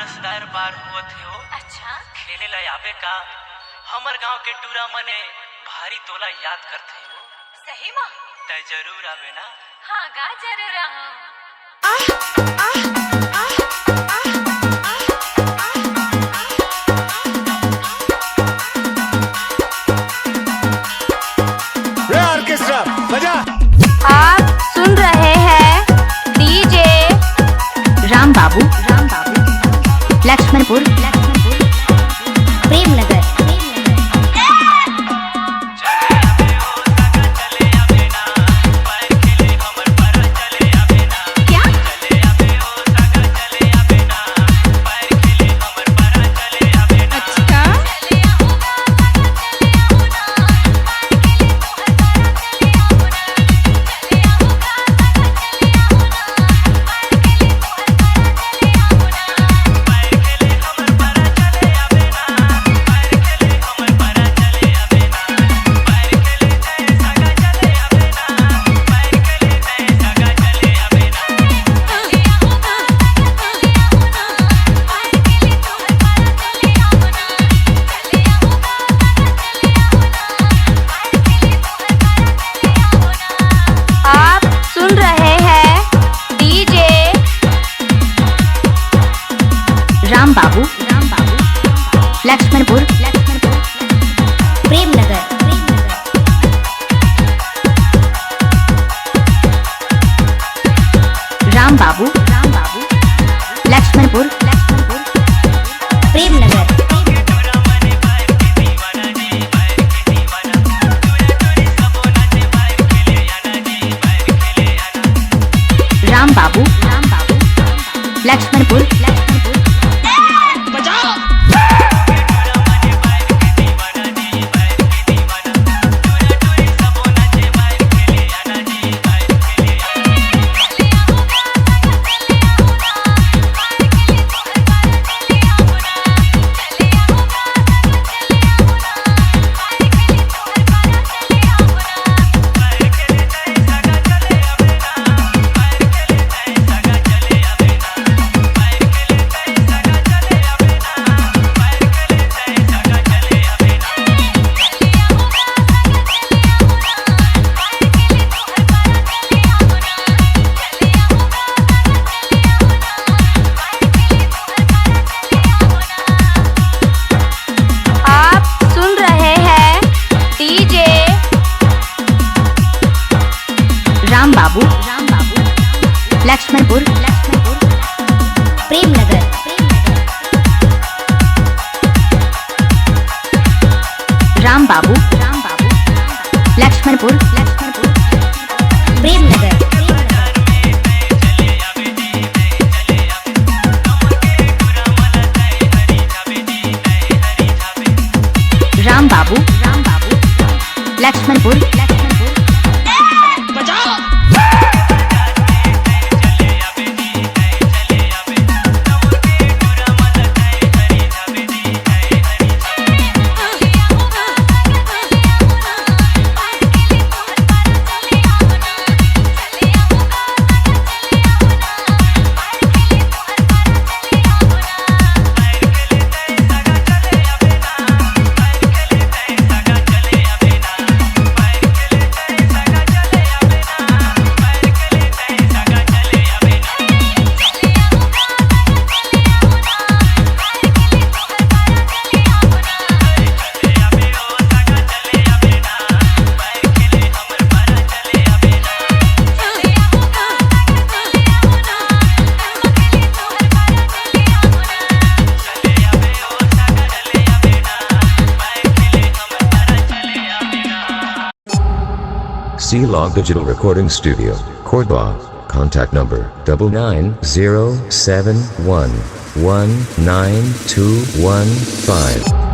रसदार पार हुआ थे हो। अच्छा खेले ला आवे का हमर गांव के टूरा मने भारी तोला याद करते हो। सही माँ तय जरूर आवे ना। हाँ गा जरूर आऊं। ऑर्केस्ट्रा बजा। आप सुन रहे हैं डीजे राम बाबू लक्ष्मणपुर प्रेमनगर। राम बाबू लक्ष्मणपुर प्रेमनगर। राम बाबू लक्ष्मणपुर प्रेमनगर। राम बाबू लक्ष्मणपुर राम बाबू लक्ष्मणपुर प्रेमनगर। राम बाबू लक्ष्मणपुर प्रेमनगर। राम बाबू Lakshmanpur C-Log Digital Recording Studio, Cordoba. Contact number 9907119215.